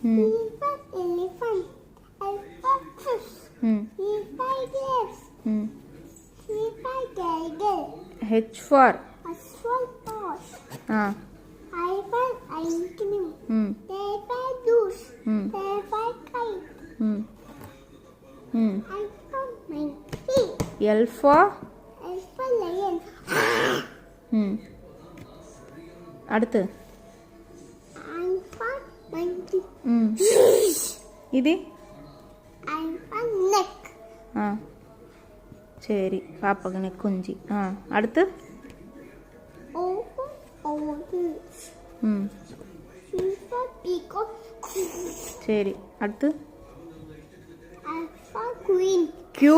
ம் E for elephant. F for fish. ம் E for grapes. ம் C for tiger. H for S for horse. Ah I for ice cream. ம் K for juice. ம் K for kite. ம் ம் I for monkey. L for L for lion. ம் அடுத்து I for monkey. ம் இது I for neck. ஆ சரி பாப்பாக்கு குஞ்சு ஆ அடுத்து O for orange. ம் P for peacock. சரி அடுத்து F for queen. Q